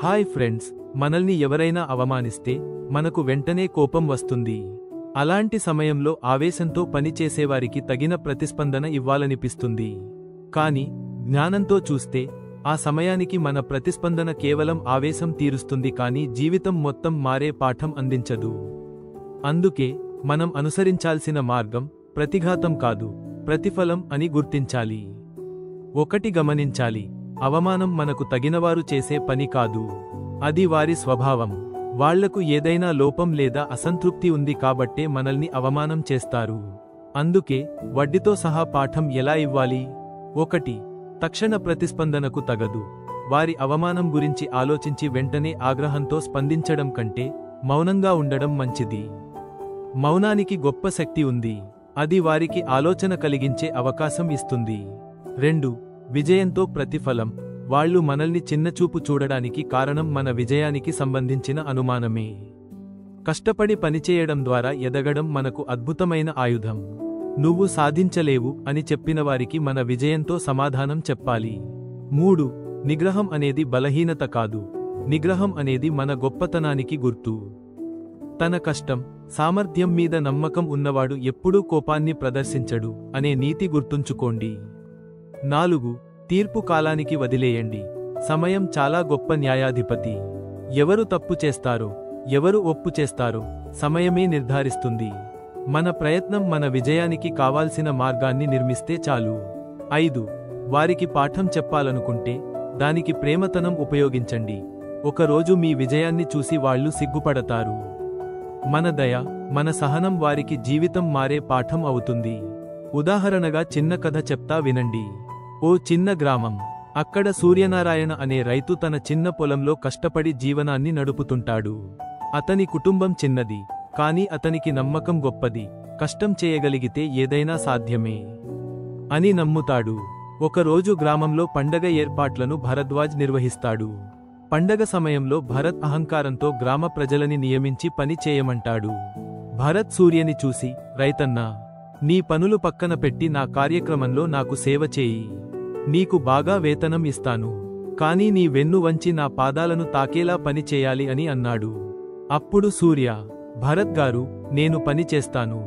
Hi friends, మనల్ని ఎవరైనా అవమానిస్తే మనకు వెంటనే కోపం వస్తుంది. అలాంటి సమయంలో ఆవేశంతో పనిచేసేవారికి తగిన ప్రతిస్పందన ఇవ్వాలనిపిస్తుంది. కాని జ్ఞానంతో చూస్తే ఆ సమయానికి మన ప్రతిస్పందన కేవలం ఆవేశం తీరుస్తుంది కానీ జీవితం మొత్తం మారే పాఠం అందించదు. అందుకే మనం అనుసరించాల్సిన మార్గం ప్రతిఘాతం కాదు, ప్రతిఫలం అని గుర్తించాలి. ఒకటి గమనించాలి, అవమానం మనకు తగినవారు చేసే పని కాదు. అది వారి స్వభావం. వాళ్లకు ఏదైనా లోపం లేదా అసంతృప్తి ఉంది కాబట్టే మనల్ని అవమానం చేస్తారు. అందుకే వడ్డీతో సహా పాఠం ఎలా ఇవ్వాలి? 1. తక్షణ ప్రతిస్పందనకు తగదు. వారి అవమానం గురించి ఆలోచించి వెంటనే ఆగ్రహంతో స్పందించడం కంటే మౌనంగా ఉండడం మంచిది. మౌనానికి గొప్ప శక్తి ఉంది. అది వారికి ఆలోచన కలిగించే అవకాశం ఇస్తుంది. 2. విజయంతో ప్రతిఫలం. వాళ్ళు మనల్ని చిన్నచూపు చూడడానికి కారణం మన విజయానికి సంబంధించిన అనుమానమే. కష్టపడి పనిచేయడం ద్వారా ఎదగడం మనకు అద్భుతమైన ఆయుధం. నువ్వు సాధించలేవు అని చెప్పిన వారికి మన విజయంతో సమాధానం చెప్పాలి. 3. నిగ్రహం అనేది బలహీనత కాదు. నిగ్రహం అనేది మన గొప్పతనానికి గుర్తు. తన కష్టం, సామర్థ్యం మీద నమ్మకం ఉన్నవాడు ఎప్పుడూ కోపాన్ని ప్రదర్శించడు అనే నీతి గుర్తుంచుకోండి. 4. తీర్పు కాలానికి వదిలేయండి. సమయం చాలా గొప్ప న్యాయాధిపతి. ఎవరు తప్పు చేస్తారో, ఎవరు ఒప్పు చేస్తారో సమయమే నిర్ధారిస్తుంది. మన ప్రయత్నం మన విజయానికి కావాల్సిన మార్గాన్ని నిర్మిస్తే చాలు. 5. వారికి పాఠం చెప్పాలనుకుంటే దానికి ప్రేమతనం ఉపయోగించండి. ఒకరోజు మీ విజయాన్ని చూసి వాళ్ళు సిగ్గుపడతారు. మన దయ, మన సహనం వారికి జీవితం మారే పాఠం అవుతుంది. ఉదాహరణగా చిన్న కథ చెప్తా వినండి. ఓ చిన్న గ్రామం. అక్కడ సూర్యనారాయణ అనే రైతు తన చిన్న పొలంలో కష్టపడి జీవనాన్ని నడుపుతుంటాడు. అతని కుటుంబం చిన్నది, కాని అతనికి నమ్మకం గొప్పది. కష్టం చేయగలిగితే ఏదైనా సాధ్యమే అని నమ్ముతాడు. ఒకరోజు గ్రామంలో పండగ ఏర్పాట్లను భరద్వాజ్ నిర్వహిస్తాడు. పండగ సమయంలో భరత్ అహంకారంతో గ్రామ ప్రజలని నియమించి పని చేయమంటాడు. భరత్ సూర్యని చూసి, రైతన్నా, నీ పనులు పక్కన పెట్టి నా కార్యక్రమంలో నాకు సేవ చేయి. నీకు బాగా వేతనం ఇస్తాను. కానీ నీ వెన్ను వంచి నా పాదాలను తాకేలా పని చేయాలి అని అన్నాడు. అప్పుడు సూర్య, భరత్ గారు, నేను పని చేస్తాను.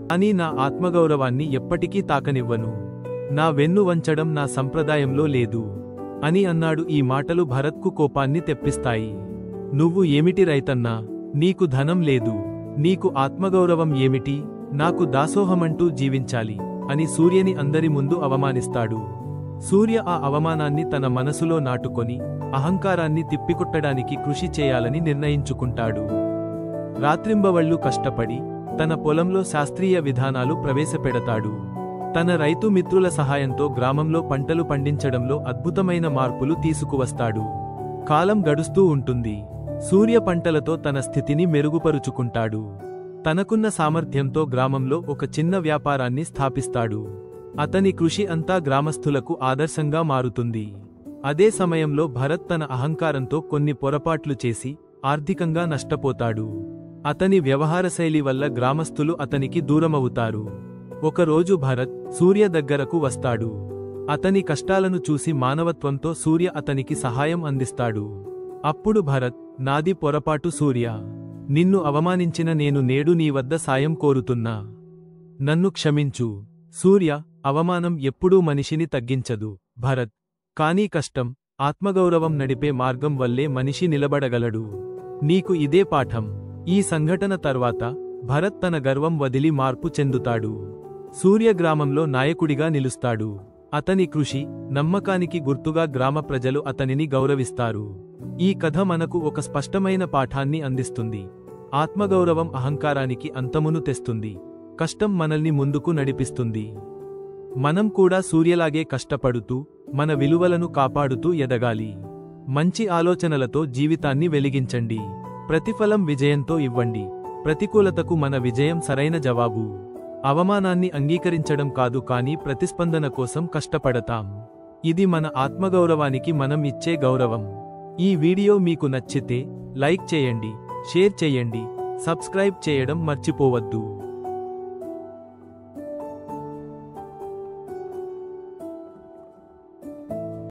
కానీ నా ఆత్మగౌరవాన్ని ఎప్పటికీ తాకనివ్వను. నా వెన్ను వంచడం నా సంప్రదాయంలో లేదు అని అన్నాడు. ఈ మాటలు భరత్కు కోపాన్ని తెప్పిస్తాయి. నువ్వు ఏమిటి రైతన్నా? నీకు ధనం లేదు. నీకు ఆత్మగౌరవం ఏమిటి? నాకు దాసోహమంటూ జీవించాలి అని సూర్యని అందరి ముందు అవమానిస్తాడు. సూర్య ఆ అవమానాన్ని తన మనసులో నాటుకొని అహంకారాన్ని తిప్పికొట్టడానికి కృషి చేయాలని నిర్ణయించుకుంటాడు. రాత్రింబవళ్లు కష్టపడి తన పొలంలో శాస్త్రీయ విధానాలు ప్రవేశపెడతాడు. తన రైతు మిత్రుల సహాయంతో గ్రామంలో పంటలు పండించడంలో అద్భుతమైన మార్పులు తీసుకువస్తాడు. కాలం గడుస్తూ ఉంటుంది. సూర్య పంటలతో తన స్థితిని మెరుగుపరుచుకుంటాడు. తనకున్న సామర్థ్యంతో గ్రామంలో ఒక చిన్న వ్యాపారాన్ని స్థాపిస్తాడు. అతని కృషి అంతా గ్రామస్థులకు ఆదర్శంగా మారుతుంది. అదే సమయంలో భరత్ తన అహంకారంతో కొన్ని పొరపాట్లు చేసి ఆర్థికంగా నష్టపోతాడు. అతని వ్యవహారశైలి వల్ల గ్రామస్థులు అతనికి దూరమవుతారు. ఒకరోజు భరత్ సూర్య దగ్గరకు వస్తాడు. అతని కష్టాలను చూసి మానవత్వంతో సూర్య అతనికి సహాయం అందిస్తాడు. అప్పుడు భరత్, నాది పొరపాటు సూర్య. నిన్ను అవమానించిన నేను నేడు నీ వద్ద సాయం కోరుతున్నా. నన్ను క్షమించు. సూర్య, అవమానం ఎప్పుడూ మనిషిని తగ్గించదు భరత్. కానీ కష్టం, ఆత్మగౌరవం నడిపే మార్గం వల్లే మనిషి నిలబడగలడు. నీకు ఇదే పాఠం. ఈ సంఘటన తర్వాత భరత్ తన గర్వం వదిలి మార్పు చెందుతాడు. సూర్య గ్రామంలో నాయకుడిగా నిలుస్తాడు. అతని కృషి, నమ్మకానికి గుర్తుగా గ్రామ ప్రజలు అతనిని గౌరవిస్తారు. ఈ కథ మనకు ఒక స్పష్టమైన పాఠాన్ని అందిస్తుంది. ఆత్మగౌరవం అహంకారానికి అంతమును తెస్తుంది. కష్టం మనల్ని ముందుకు నడిపిస్తుంది. మనం కూడా సూర్యలాగే కష్టపడుతూ మన విలువలను కాపాడుతూ ఎదగాలి. మంచి ఆలోచనలతో జీవితాన్ని వెలిగించండి. ప్రతిఫలం విజయంతో ఇవ్వండి. ప్రతికూలతకు మన విజయం సరైన జవాబు. అవమానాన్ని అంగీకరించడం కాదు కానీ ప్రతిస్పందన కోసం కష్టపడతాం. ఇది మన ఆత్మగౌరవానికి మనం ఇచ్చే గౌరవం. ఈ వీడియో మీకు నచ్చితే లైక్ చేయండి, షేర్ చేయండి, సబ్స్క్రైబ్ చేయడం మర్చిపోవద్దు.